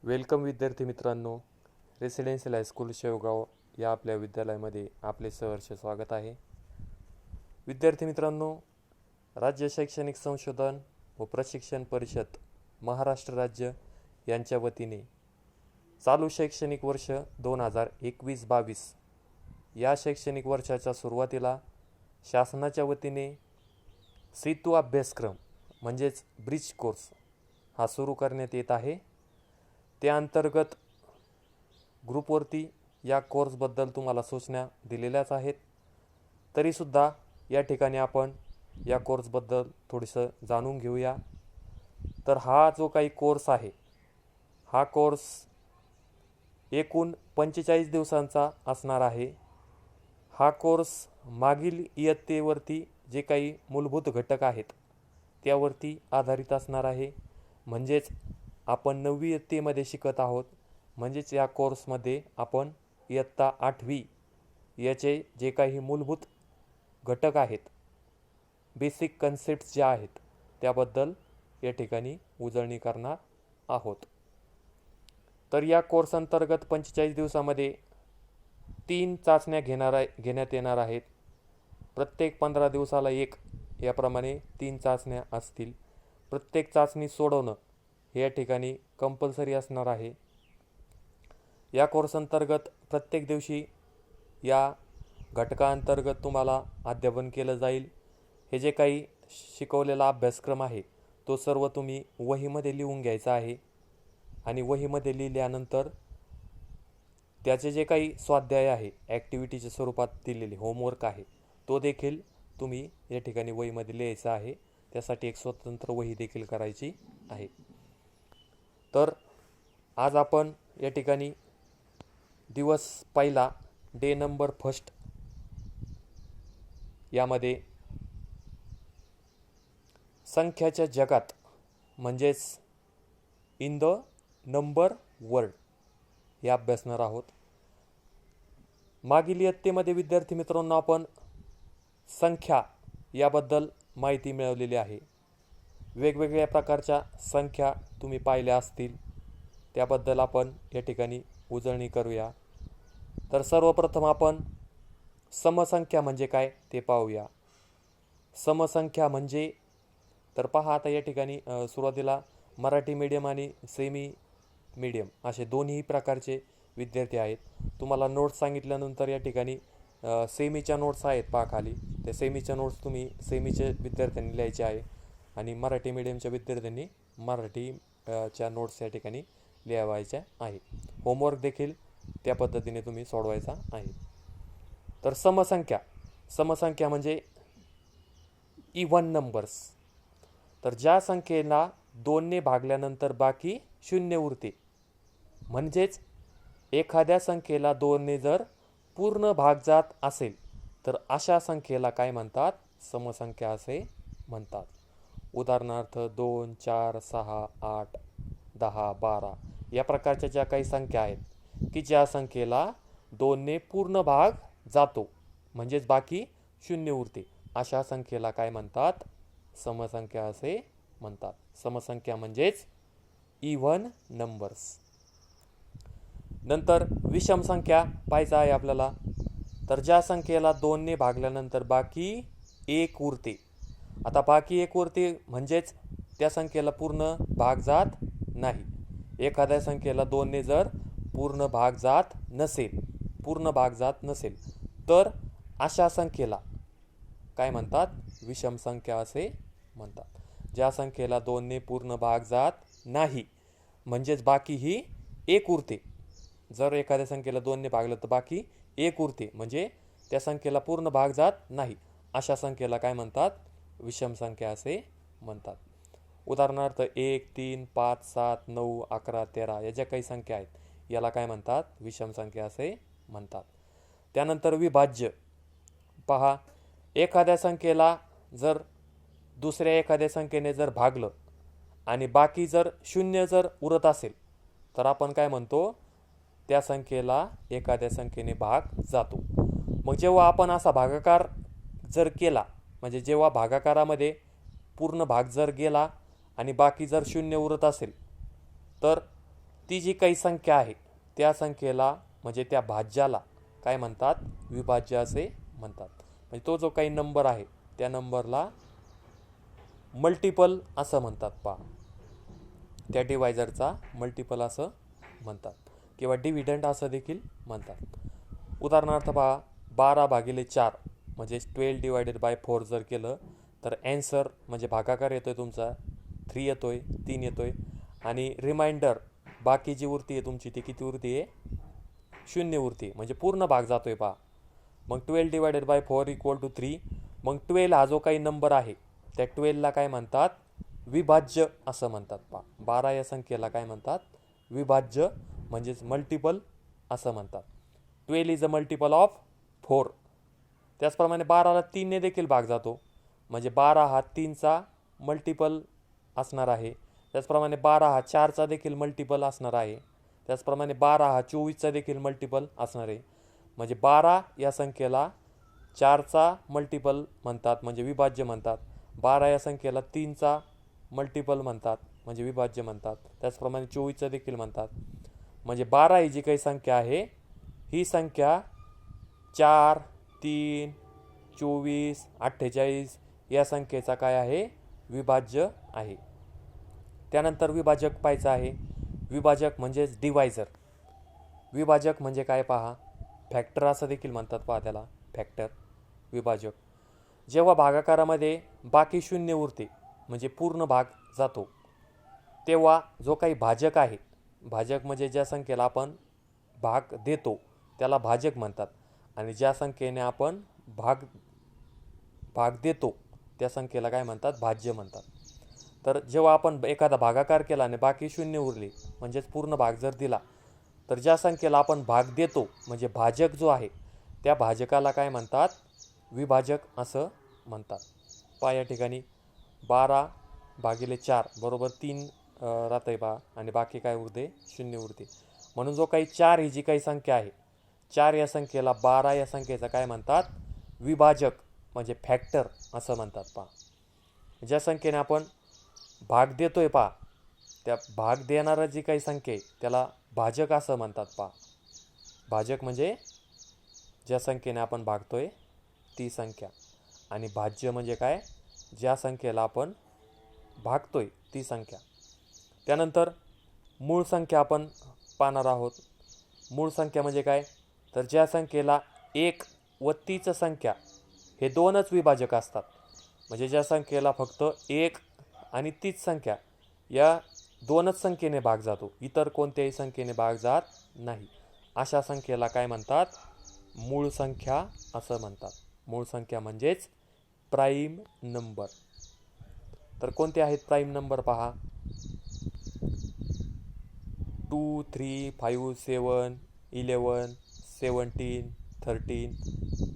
Welcome विद्यार्थी मित्रांनो. Residential high school Shevgaon या आपल्या विद्यालयामध्ये आपले सहर्ष स्वागत आहे. विद्यार्थी मित्रांनो, राज्य शैक्षणिक संशोधन व प्रशिक्षण परिषद महाराष्ट्र राज्य यांच्या वतीने चालू शैक्षणिक वर्ष 2021-22 या शैक्षणिक वर्षाच्या सुरुवातीला शासनाच्या वतीने सेतू अभ्यासक्रम म्हणजेच ब्रिज कोर्स हा सुरू करण्यात येत आहे. त्या अंतर्गत ग्रुपवरती या कोर्सबद्दल तुम्हाला सूचना दिलेल्याच आहेत. तरीसुद्धा या ठिकाणी आपण या कोर्सबद्दल थोडंसं जाणून घेऊया. तर हा जो काही कोर्स आहे, हा कोर्स एकूण 45 दिवसांचा असणार आहे. हा कोर्स मागील इयत्तेवरती जे काही मूलभूत घटक आहेत त्यावरती आधारित असणार आहे. म्हणजेच आपण 9वी इयत्तेमध्ये शिकत आहोत. म्हणजेच या कोर्समध्ये आपण इयत्ता 8वी याचे जे काही मूलभूत घटक आहेत, बेसिक कन्सेप्ट्स ज्या आहेत त्याबद्दल या ठिकाणी उजळणी करणार आहोत. तर या कोर्स अंतर्गत 45 दिवसामध्ये 3 चाचण्या घेण्यात येणार आहेत. प्रत्येक 15 दिवसाला एक याप्रमाणे 3 चाचण्या असतील. प्रत्येक चाचणी सोडवणं हे या ठिकाणी कंपल्सरी असणार आहे. या कोर्स अंतर्गत प्रत्येक दिवशी या घटकांतर्गत तुम्हाला अध्यापन केलं जाईल. हे जे काही शिकवलेला अभ्यासक्रम आहे तो सर्व तुम्ही वहीमध्ये लिहून घ्यायचा आहे आणि वहीमध्ये लिहिल्यानंतर त्याचे जे काही स्वाध्याय आहे, ॲक्टिव्हिटीच्या स्वरूपात दिलेले होमवर्क आहे, तो देखील तुम्ही या ठिकाणी वहीमध्ये लिहायचा आहे. त्यासाठी एक स्वतंत्र वही देखील करायची आहे. तर आज आपण या ठिकाणी दिवस पहिला, डे नंबर फर्स्ट यामध्ये संख्याच्या जगात म्हणजेच इन द नंबर वर्ल्ड हे अभ्यासणार आहोत. मागील इयत्तेमध्ये विद्यार्थी मित्रांनो आपण संख्या याबद्दल माहिती मिळवलेली आहे. वेगवेगळ्या प्रकारच्या संख्या तुम्ही पाहिल्या असतील, त्याबद्दल आपण या ठिकाणी उजळणी करूया. तर सर्वप्रथम आपण समसंख्या म्हणजे काय ते पाहूया. समसंख्या म्हणजे तर पहा, आता या ठिकाणी सुरुवातीला मराठी मीडियम आणि सेमी मीडियम असे दोन्ही प्रकारचे विद्यार्थी आहेत. तुम्हाला नोट्स सांगितल्यानंतर या ठिकाणी सेमीच्या नोट्स आहेत पहा खाली. त्या सेमीच्या नोट्स तुम्ही सेमीच्या विद्यार्थ्यांनी लिहायचे आहे आणि मराठी मीडियमच्या विद्यार्थ्यांनी मराठीच्या नोट्स या ठिकाणी लिहायच्या आहे. होमवर्क देखील त्या पद्धतीने तुम्ही सोडवायचा आहे. तर समसंख्या म्हणजे इव्हन नंबर्स. तर ज्या संख्येला 2ने भागल्यानंतर बाकी 0 उरते, म्हणजेच एखाद्या संख्येला 2ने जर पूर्ण भाग जात असेल तर अशा संख्येला काय म्हणतात? समसंख्या असे म्हणतात. उदाहरणार्थ 2, 4, 6, 8, 10, 12 या प्रकारच्या ज्या काही संख्या आहेत की ज्या संख्येला 2ने पूर्ण भाग जातो म्हणजेच बाकी 0 उरते, अशा संख्येला काय म्हणतात? समसंख्या असे म्हणतात. समसंख्या म्हणजेच इव्हन नंबर्स. नंतर विषम संख्या पाहायचा आहे आपल्याला. तर ज्या संख्येला 2ने भागल्यानंतर बाकी 1 उरते. आता बाकी 1 उरते म्हणजेच त्या संख्येला पूर्ण भाग जात नाही. एखाद्या संख्येला 2ने जर पूर्ण भाग जात नसेल तर अशा संख्येला काय म्हणतात? विषम संख्या असे म्हणतात. ज्या संख्येला 2ने पूर्ण भाग जात नाही म्हणजेच बाकी ही 1 उरते. जर एखाद्या संख्येला 2ने भागलं तर बाकी 1 उरते म्हणजे त्या संख्येला पूर्ण भाग जात नाही, अशा संख्येला काय म्हणतात? विषम संख्या असे म्हणतात. उदाहरणार्थ 1, 3, 5, 7, 9, 11, 13 या ज्या काही संख्या आहेत याला काय म्हणतात? विषम संख्या असे म्हणतात. त्यानंतर विभाज्य पहा. एखाद्या संख्येला जर दुसऱ्या एखाद्या संख्येने जर भागलं आणि बाकी जर 0 जर उरत असेल तर आपण काय म्हणतो? त्या संख्येला एखाद्या संख्येने भाग जातो. मग जेव्हा आपण असा भागाकार जर केला, म्हणजे जेव्हा भागाकारामध्ये पूर्ण भाग जर गेला आणि बाकी जर 0 उरत असेल तर ती जी काही संख्या आहे त्या संख्येला म्हणजे त्या भाज्याला काय म्हणतात, विभाज्य असे म्हणतात. म्हणजे तो जो काही नंबर आहे त्या नंबरला मल्टिपल असं म्हणतात. पहा, त्या डिवायझरचा मल्टिपल असं म्हणतात किंवा डिव्हिडंड असं देखील म्हणतात. उदाहरणार्थ पहा, 12/4 म्हणजे 12/4 जर केलं तर ॲन्सर म्हणजे भागाकार येतोय तुमचा 3 येतोय, 3 येतोय. आणि रिमाइंडर बाकी जी उरती आहे तुमची ती किती उरती आहे, 0 उरती, म्हणजे पूर्ण भाग जातोय. पहा, मग 12/4 = 3. मग 12 हा जो काही नंबर आहे त्या 12ला काय म्हणतात, विभाज्य असं म्हणतात. पहा, 12 या संख्येला काय म्हणतात, विभाज्य म्हणजेच मल्टिपल असं म्हणतात. 12 इज अ मल्टिपल ऑफ 4. त्याचप्रमाणे 12ला 3ने देखील भाग जातो, म्हणजे 12 हा 3चा मल्टिपल असणार आहे. त्याचप्रमाणे 12 हा 4चा देखील मल्टिपल असणार आहे. त्याचप्रमाणे 12 हा 24चा देखील मल्टिपल असणार आहे. म्हणजे 12 या संख्येला 4चा मल्टिपल म्हणतात म्हणजे विभाज्य म्हणतात. 12 या संख्येला 3चा मल्टिपल म्हणतात म्हणजे विभाज्य म्हणतात. त्याचप्रमाणे 24चा देखील म्हणतात. म्हणजे 12 ही जी काही संख्या आहे ही संख्या 4, 3, 24, 48 या संख्येचा काय आहे, विभाज्य आहे. त्यानंतर विभाजक पाहायचं आहे. विभाजक म्हणजेच डिवायझर. विभाजक म्हणजे काय पहा, फॅक्टर असं देखील म्हणतात. पहा त्याला फॅक्टर, विभाजक. जेव्हा भागाकारामध्ये बाकी 0 उरते म्हणजे पूर्ण भाग जातो तेव्हा जो काही भाजक आहे, भाजक म्हणजे ज्या संख्येला आपण भाग देतो त्याला भाजक म्हणतात. आणि ज्या संख्येने आपण भाग देतो त्या संख्येला काय म्हणतात, भाज्य म्हणतात. तर जेव्हा आपण एखादा भागाकार केला आणि बाकी 0 उरली म्हणजेच पूर्ण भाग जर दिला तर ज्या संख्येला आपण भाग देतो म्हणजे भाजक जो आहे त्या भाजकाला काय म्हणतात, विभाजक असं म्हणतात. पहा या ठिकाणी 12/4 बरोबर 3 राहतंय पहा, आणि बाकी काय उरते, 0 उरते. म्हणून जो काही 4 ही जी काही संख्या आहे, 4 या संख्येला 12 या संख्येचा काय म्हणतात, विभाजक म्हणजे फॅक्टर असं म्हणतात. पहा, ज्या संख्येने आपण भाग देतोय पहा त्या भाग देणारा जी काही संख्या आहे त्याला भाजक असं म्हणतात. पहा, भाजक म्हणजे ज्या संख्येने आपण भागतोय ती संख्या, आणि भाज्य म्हणजे काय, ज्या संख्येला आपण भागतोय ती संख्या. त्यानंतर मूळ संख्या आपण पाहणार आहोत. मूळ संख्या म्हणजे काय, तर ज्या संख्येला 1 व तीच संख्या हे 2च विभाजक असतात. म्हणजे ज्या संख्येला फक्त 1 आणि तीच संख्या या 2च संख्येने भाग जातो, इतर कोणत्याही संख्येने भाग जात नाही, अशा संख्येला काय म्हणतात, मूळ संख्या असं म्हणतात. मूळ संख्या म्हणजेच प्राईम नंबर. तर कोणते आहेत प्राईम नंबर पहा, 2, 3, 5, 7, 11, 17, 13,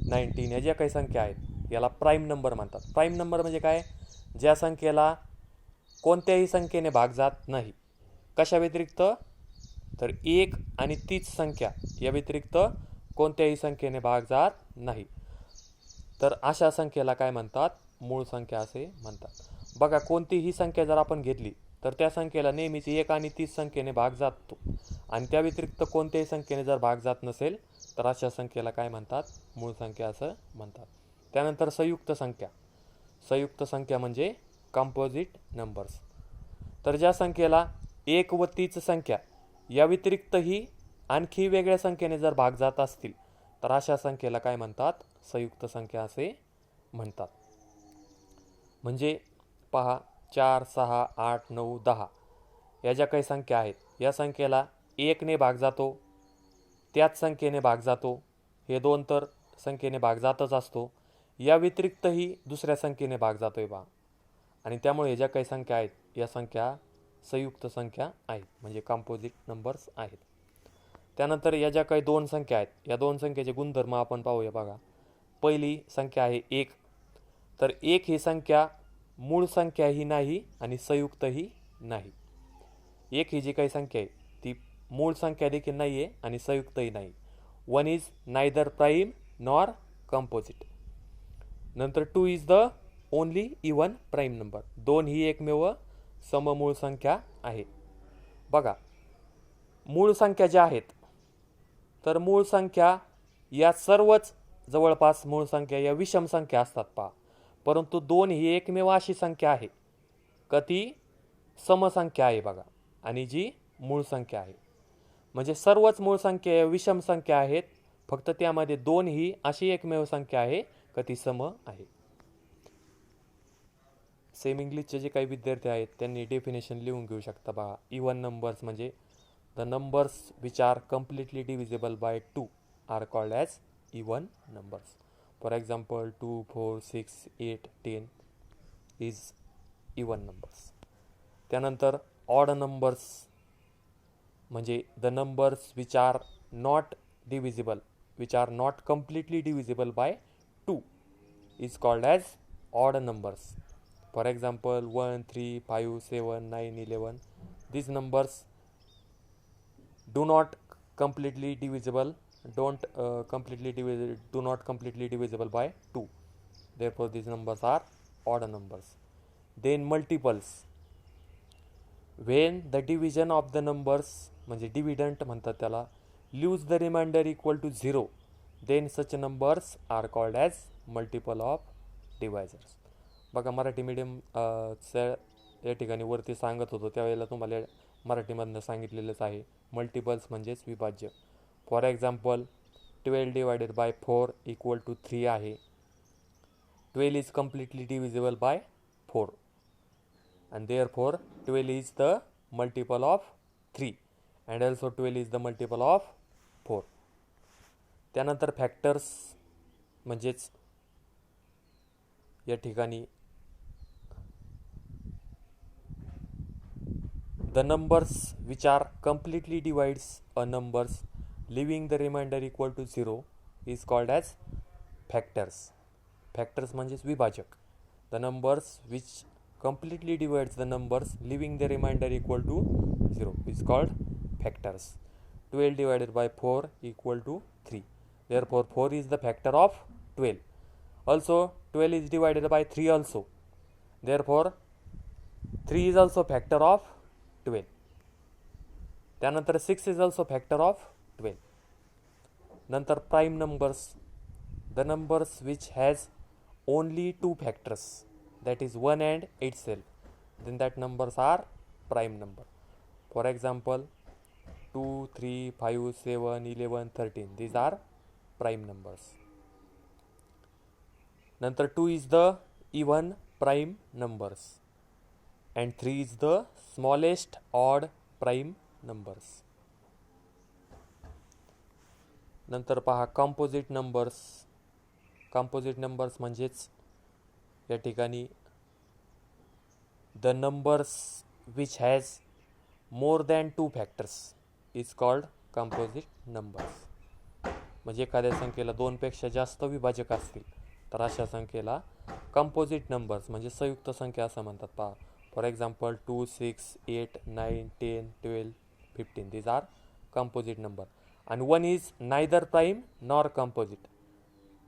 19 ह्या ज्या काही संख्या आहेत याला प्राईम नंबर म्हणतात. प्राईम नंबर म्हणजे काय, ज्या संख्येला कोणत्याही संख्येने भाग जात नाही. कशा व्यतिरिक्त, तर 1 आणि तीच संख्या या व्यतिरिक्त कोणत्याही संख्येने भाग जात नाही. तर अशा संख्येला काय म्हणतात, मूळ संख्या असे म्हणतात. बघा, कोणतीही संख्या जर आपण घेतली तर त्या संख्येला नेहमीच 1 आणि तीच संख्येने भाग जातो, आणि त्या व्यतिरिक्त कोणत्याही संख्येने जर भाग जात नसेल तर अशा संख्येला काय म्हणतात, मूळ संख्या असं म्हणतात. त्यानंतर संयुक्त संख्या. संयुक्त संख्या म्हणजे कंपोजिट नंबर्स. तर ज्या संख्येला 1 व तीच संख्या या व्यतिरिक्तही आणखी वेगळ्या संख्येने जर भाग जात असतील तर अशा संख्येला काय म्हणतात, संयुक्त संख्या असे म्हणतात. म्हणजे पहा, 4, 6, 8, 9, 10 या ज्या काही संख्या आहेत या संख्येला 1 ने भाग जातो, त्याच संख्येने भाग जातो, हे 2 तर संख्येने भाग जातच असतो, या व्यतिरिक्तही दुसऱ्या संख्येने भाग जातोय पहा. आणि त्यामुळे ज्या काही संख्या आहेत या संख्या संयुक्त संख्या आहेत म्हणजे कंपोजिट नंबर्स आहेत. त्यानंतर या ज्या काही 2 संख्या आहेत या 2 संख्येचे गुणधर्म आपण पाहूया. बघा, पहिली संख्या आहे 1. तर 1 ही संख्या मूळ संख्याही नाही आणि संयुक्तही नाही. 1 ही जी काही संख्या आहे ती मूळ संख्या देखील नाही आहे आणि संयुक्तही नाही. 1 is neither prime nor composite. नंतर 2 is the only even prime number. 2 ही एकमेव सममूळ संख्या आहे. बघा, मूळ संख्या ज्या आहेत, तर मूळ संख्या या सर्वच जवळपास मूळ संख्या या विषम संख्या असतात पहा. परंतु 2 ही एकमेव अशी संख्या आहे का ती समसंख्या आहे बघा, आणि जी मूळ संख्या आहे. म्हणजे सर्वच मूळ संख्या या विषम संख्या आहेत, फक्त त्यामध्ये 2 ही अशी एकमेव संख्या आहे का ती सम आहे. सेम इंग्लिशचे जे काही विद्यार्थी आहेत त्यांनी डेफिनेशन लिहून घेऊ शकता बघा. इवन नंबर्स म्हणजे the numbers which are completely divisible by 2 are called as even numbers. For example 2, 4, 6, 8, 10 is even numbers. त्यानंतर ऑड नंबर्स म्हणजे the numbers which are not divisible, which are not completely divisible by 2 is called as odd numbers. For example 1, 3, 5, 7, 9, 11. These numbers do not completely divisible, do not completely divisible by 2. Therefore these numbers are odd numbers. Then multiples. When the division of the numbers म्हणजे dividend म्हणतात त्याला leaves the remainder equal to 0, then such numbers are called as multiple of divisors. बघा Marathi medium या ठिकाणी वरती सांगत होतो त्यावेळेला तुम्हाला मराठीमधनं सांगितलेलंच आहे. मल्टिपल्स म्हणजेच विभाज्य. For example 12 divided by 4 equal to 3 आहे. 12 is completely divisible by 4 and therefore 12 is the multiple of 3 and also 12 is the multiple of 4. त्यानंतर फॅक्टर्स म्हणजेच या ठिकाणी the numbers which are completely divides a numbers leaving the remainder equal to 0 is called as factors. Factors म्हणजेच विभाजक. The numbers which completely divides the numbers leaving the remainder equal to 0 is called factors. 12 divided by 4 equal to 3. Therefore 4 is the factor of 12. Also 12 is divided by 3 also. Therefore 3 is also factor of 12. त्यानंतर 6 is also factor of 12. नंतर prime numbers, the numbers which has only 2 factors, that is 1 and itself, then that numbers are prime number. For example 2, 3, 5, 7, 11, 13, these are prime numbers. नंतर 2 is the even prime numbers and 3 is the smallest odd prime numbers. नंतर पहा composite numbers. Composite numbers म्हणजेच या ठिकाणी the numbers which has more than 2 factors is called composite numbers. म्हणजे एखाद्या संख्येला 2पेक्षा जास्त विभाजक असतील तर अशा संख्येला कंपोजिट नंबर्स म्हणजे संयुक्त संख्या असं म्हणतात पहा. For example 2, 6, 8, 9, 10, 12, 15 these are composite number. आणि 1 is neither prime nor composite.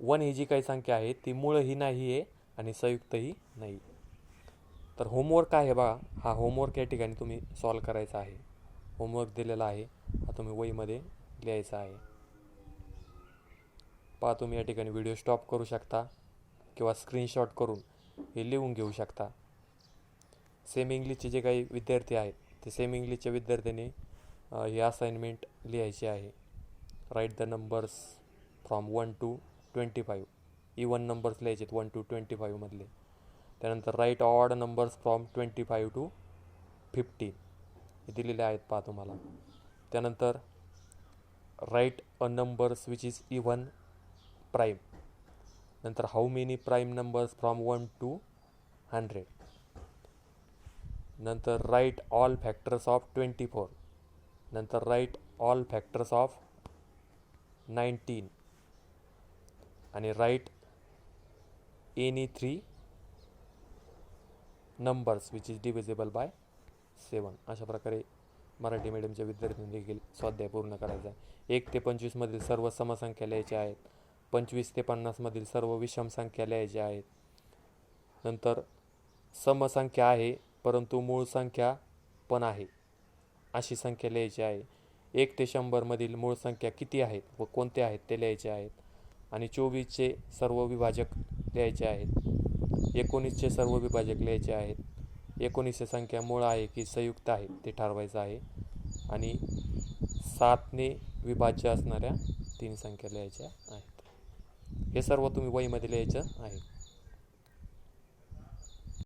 1 ही जी काही संख्या आहे ती मूळही नाही आहे आणि संयुक्तही नाही. तर होमवर्क आहे बघा, हा होमवर्क या ठिकाणी तुम्ही सॉल्व करायचा आहे. होमवर्क दिलेला आहे, हा तुम्ही वहीमध्ये लिहायचा आहे. पहा तुम्ही या ठिकाणी व्हिडिओ स्टॉप करू शकता किंवा स्क्रीनशॉट करून हे लिहून घेऊ शकता. सेम इंग्लिशचे जे काही विद्यार्थी आहेत ते सेम इंग्लिशच्या विद्यार्थ्यांनी ही असाइनमेंट लिहायची आहे. Write the numbers from 1 to 25. Even numbers लिहायचे 1 to 25 मधले. त्यानंतर write odd numbers from 25 to 15 हे दिलेले आहेत पहा तुम्हाला. त्यानंतर write a numbers which is even prime. नंतर how many prime numbers from 1 to 100. नंतर राईट ऑल फॅक्टर्स ऑफ 24. नंतर राईट ऑल फॅक्टर्स ऑफ 19 आणि write any 3 numbers which is divisible by 7. अशा प्रकारे मराठी मीडियमच्या विद्यार्थ्यांनी देखील स्वाध्याय पूर्ण करायचा आहे. 1 ते 25 मधील सर्व समसंख्या लिहायच्या आहेत. 25 ते 50 मधील सर्व विषम संख्या लिहायच्या आहेत. नंतर समसंख्या आहे परंतु मूळ संख्या पण आहे अशी संख्या लिहायची आहे. 1 ते 100मधील मूळ संख्या किती आहेत व कोणत्या आहेत ते लिहायचे आहेत. आणि 24चे सर्व विभाजक लिहायचे आहेत. 19चे सर्व विभाजक लिहायचे आहेत. 19 संख्या मूळ आहे की संयुक्त आहे ते ठरवायचं आहे. आणि 7ने विभाज्य असणाऱ्या 3 संख्या लिहायच्या आहेत. हे सर्व तुम्ही वहीमध्ये लिहायचं आहे.